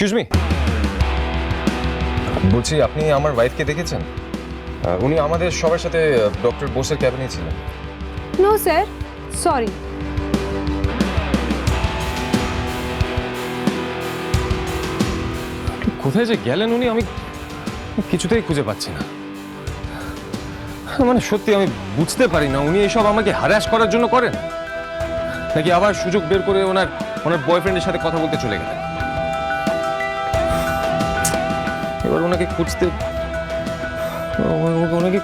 Excuse me, বলছি আপনি আমার ওয়াইফকে দেখেছেন? উনি আমাদের সবার সাথে ডক্টর বোসের ক্যাবিনে ছিলেন। No sir, sorry. কোথায় যে গেলেন উনি, আমি কিছুতেই খুঁজে পাচ্ছি না। মানে সত্যি আমি বুঝতে পারি না, উনি এসব আমাকে হ্যারাস করার জন্য করেন, নাকি আবার সুযোগ বের করে ওনার বয়ফ্রেন্ডের সাথে কথা বলতে চলে গেলেন। এবার ওনাকে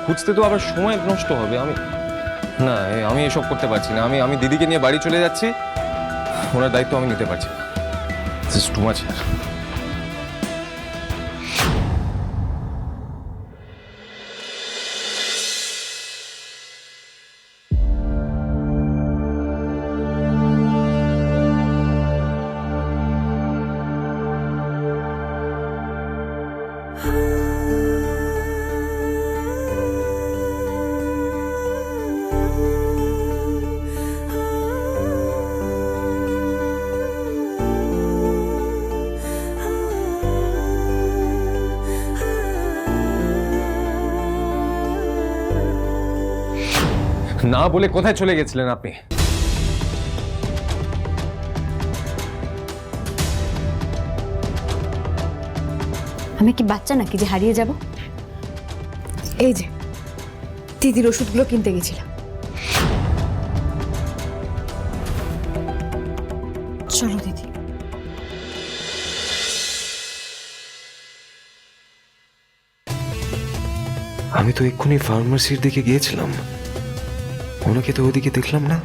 খুঁজতে তো আবার সময় নষ্ট হবে। আমি এসব করতে পারছি না। আমি দিদিকে নিয়ে বাড়ি চলে যাচ্ছি, ওনার দায়িত্ব আমি নিতে পারছি না। This is too much. না বলে কোথায় চলে গেছিলেন আপনি? আমি কি বাচ্চা নাকি যে হারিয়ে যাব? এই যে দিদির ওষুধগুলো কিনতে গেছিলাম। চলো দিদি। আমি তো এক্ষুনি ফার্মাসির দিকে গিয়েছিলাম, ওনাকে তো ওদিকে দেখলাম না।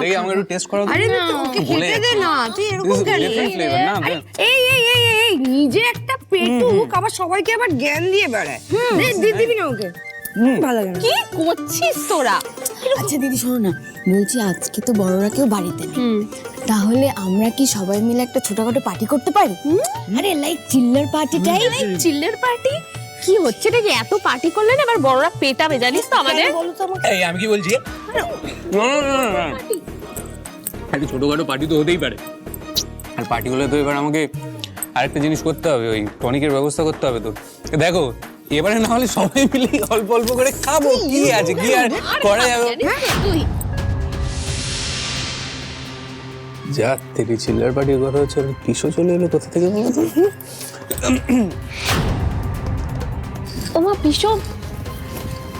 দেখি আমাকে একটু টেস্ট করা। আরে না ওকে খেতে দে না, তুই এরকম কেন? ফ্লেভার না। এই নিজে একটা পেটুক আবার সবাইকে আবার জ্ঞান দিয়ে বেড়ায়। দিবি না ওকে, ভালো লাগে না। কি করছিস তোরা? আচ্ছা দিদি শোনো না, বলছি আজকে তো বড়রা কেউ বাড়িতে নেই, তাহলে আমরা কি সবাই মিলে একটা ছোটখাটো পার্টি করতে পারি? আরে লাইক চিল্লার পার্টি টাইপ। চিল্লের পার্টি? কি হচ্ছে নাকি? এত পার্টি করলে না এবার বড়রা পেটাবে, জানিস তো আমাদের। এই আমি কি বলছি? না একটা ছোটখাটো পার্টি তো হতেই পারে। আর পার্টি হলে তো এবার আমাকে আরেকটা জিনিস করতে হবে, ওই টনিকের ব্যবস্থা করতে হবে। তো দেখো এবারে না হলে সবাই মিলে অল্প অল্প করে খাবো, কি আছে, কি আর করা যাবে। যা থেকে চিল্লার পার্টির কথা হচ্ছে, কিশো চলে এলো কোথা থেকে বলো তো? ওমা পিসো,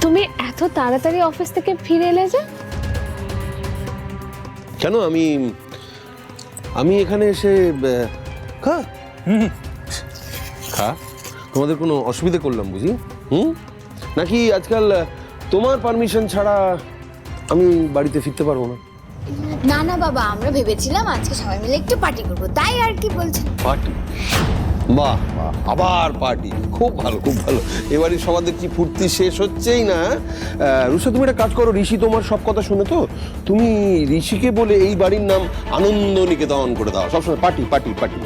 তুমি এত তাড়াতাড়ি অফিস থেকে ফিরে এলে যে? কেন আমি এখানে এসে খা তোমাদের কোনো অসুবিধা করলাম বুঝি? নাকি আজকাল তোমার পারমিশন ছাড়া আমি বাড়িতে ফিরতে পারবো না? না না বাবা, আমরা ভেবেছিলাম আজকে সবাই মিলে একটু পার্টি করবো, তাই আর কি বলছেন। পার্টি? বাহ বাহ, আবার পার্টি, খুব ভালো খুব ভালো। এবারে সবার দেখছি ফুর্তি শেষ হচ্ছেই না। রুষা তুমি একটা কাজ করো, ঋষি তোমার সব কথা শুনে তো, তুমি ঋষিকে বলে এই বাড়ির নাম আনন্দ নিকেতন করে দাও, সবসময় পার্টি পার্টি পার্টি।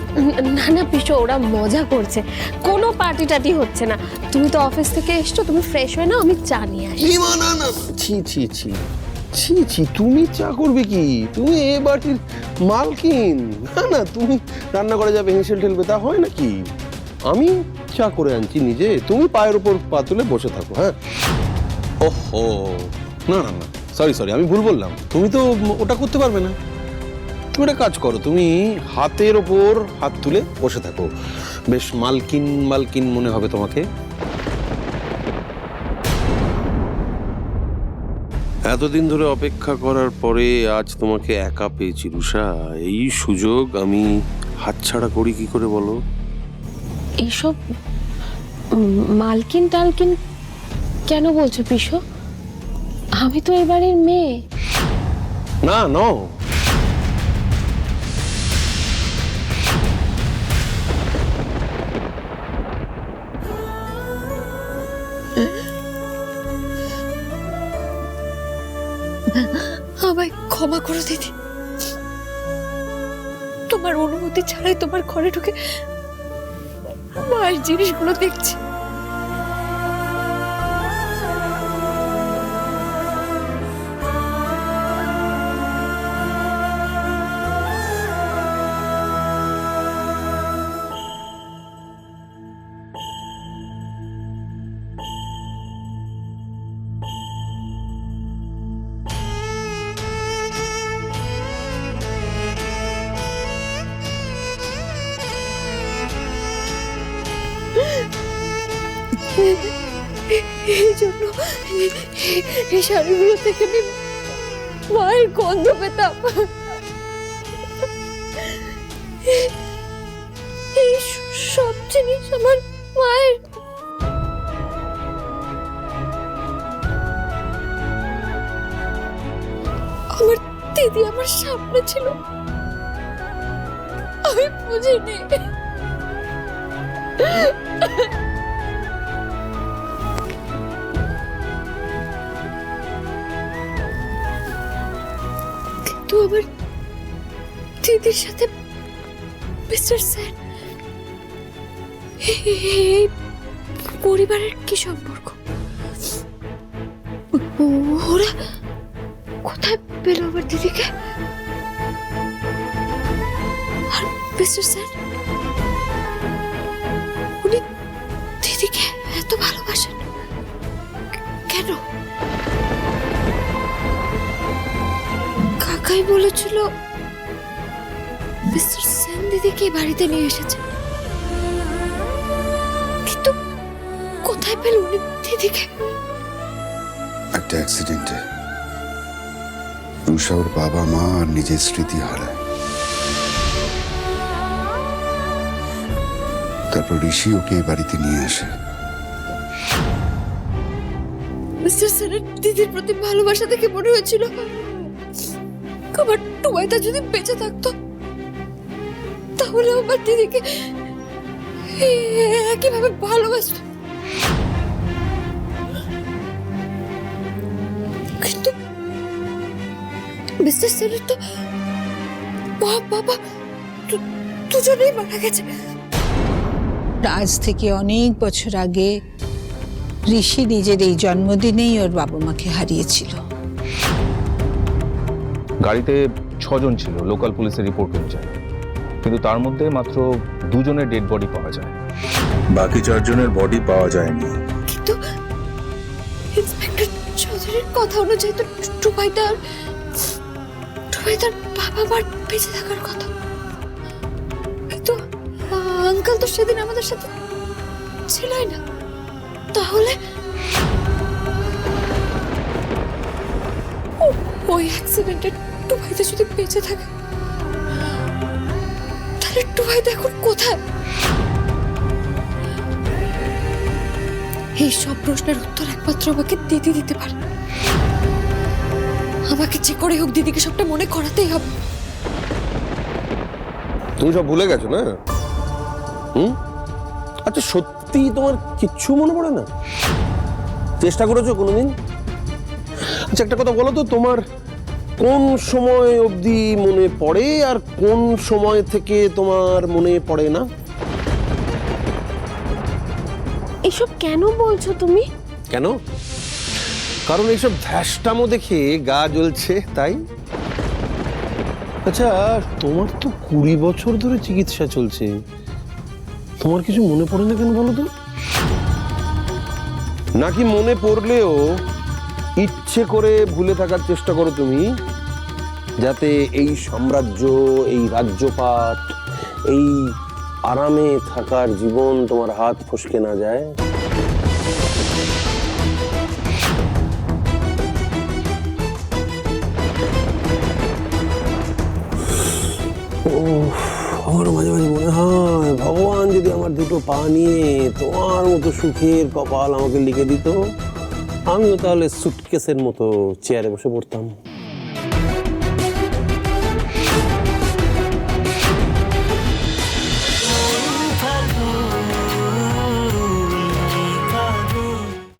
না না পিসো, ওরা মজা করছে, কোনো পার্টি টাটি হচ্ছে না। তুমি তো অফিস থেকে এসছো, তুমি ফ্রেশ হয়ে নাও, আমি চা নিয়ে আসি। না না না, ছি ছি ছি ছি ছি, তুমি চা করবে কি? তুমি এ বাড়ির মালকিন। না না, তুমি রান্না করে যাবে, হেঁসেল ঠেলবে, তা হয় নাকি? আমি চা করে আনছি নিজে, তুমি পায়ের ওপর পা তুলে বসে থাকো। হ্যাঁ, ওহো, না না না, সরি, আমি ভুল বললাম। তুমি তো ওটা করতে পারবে না। তুমি একটা কাজ করো, তুমি হাতের ওপর হাত তুলে বসে থাকো, বেশ মালকিন মালকিন মনে হবে তোমাকে। এতদিন ধরে অপেক্ষা করার পরে আজ তোমাকে একা পেয়েছি রুষা, এই সুযোগ আমি হাতছাড়া করি কি করে বলো? এইসব মালকিন টালকিন কেন বলছো পিসো? আমি তো এই বাড়ির মেয়ে। না নো, আমায় ক্ষমা করো দিদি, তোমার অনুমতি ছাড়াই তোমার ঘরে ঢুকে মায়ের জিনিসগুলো দেখছি। জন্য এই শাড়িগুলো থেকে আমি মায়ের গন্ধ পেতাম। এই সব জিনিস আমার মায়ের। আমার দিদি আমার সামনে ছিল, আমি বুঝিনি। কিন্তু আমার দিদির সাথে মিস্টার সেন এই পরিবারের কি সম্পর্ক? ওরা কোথায় পেল আমার দিদিকে? আর মিস্টার সেন উনি দিদিকে এত ভালোবাসেন কেন? কাকাই বলেছিল মিস্টার সেন দিদিকে বাড়িতে নিয়ে এসেছে, কিন্তু কোথায় পেল উনি দিদিকে? একটা অ্যাক্সিডেন্টে রুষা ওর বাবা মা আর নিজের স্মৃতি হারায়। তারপর ঋষি ওকে এই বাড়িতে নিয়ে আসে। মিস্টার সেনের দিদির প্রতি ভালোবাসা দেখে মনে হয়েছিল আমার টুবাইটা যদি বেঁচে থাকতো তাহলে আমার দিদিকে একইভাবে ভালোবাসত। কিন্তু মিস্টার সেনের তো বাবা দুজনেই মারা গেছে। আজ থেকে অনেক বছর আগে ঋষি নিজের এই জন্মদিনেই ওর বাবা মাকে হারিয়েছিল। গাড়িতে 6 জন ছিল লোকাল পুলিশের রিপোর্ট অনুযায়ী, কিন্তু তার মধ্যে মাত্র 2 জনের ডেড বডি পাওয়া যায়, বাকি 4 জনের বডি পাওয়া যায়নি। কিন্তু ইন্সপেক্টর চৌধুরীর কথা অনুযায়ী তো টুবাইদার বাবা মার বেঁচে থাকার কথা। কিন্তু আঙ্কেল তো সেদিন আমাদের সাথে ছিলই না, তাহলে ওই অ্যাক্সিডেন্টে টুবাইদা যদি বেঁচে থাকে তাহলে টুবাইদা এখন কোথায়? এই সব প্রশ্নের উত্তর একমাত্র আমাকে দিদি দিতে পারে। আমাকে যে করে হোক দিদিকে সবটা মনে করাতেই হবে। তুমি সব ভুলে গেছো না? আচ্ছা সত্যি তোমার কিচ্ছু মনে পড়ে না? চেষ্টা করেছো কোনোদিন? আচ্ছা একটা কথা বলো তো, তোমার কোন সময় অবধি মনে পড়ে আর কোন সময় থেকে তোমার মনে পড়ে না? এসব কেন বলছো তুমি? কেন? কারণ এইসব ধ্যাসটামো দেখে গা জ্বলছে তাই। আচ্ছা তোমার তো 20 বছর ধরে চিকিৎসা চলছে, তোমার কিছু মনে পড়ে না কেন বলো তো? নাকি মনে পড়লেও ইচ্ছে করে ভুলে থাকার চেষ্টা করো তুমি, যাতে এই সাম্রাজ্য, এই রাজ্যপাট, এই আরামে থাকার জীবন তোমার হাত ফসকে না যায়? আমার মাঝে মাঝে মনে হয় ভগবান যদি আমার দুটো পা নিয়ে তোমার মতো সুখের কপাল আমাকে লিখে দিত, আমিও তাহলে সুটকেসের মতো চেয়ারে বসে পড়তাম।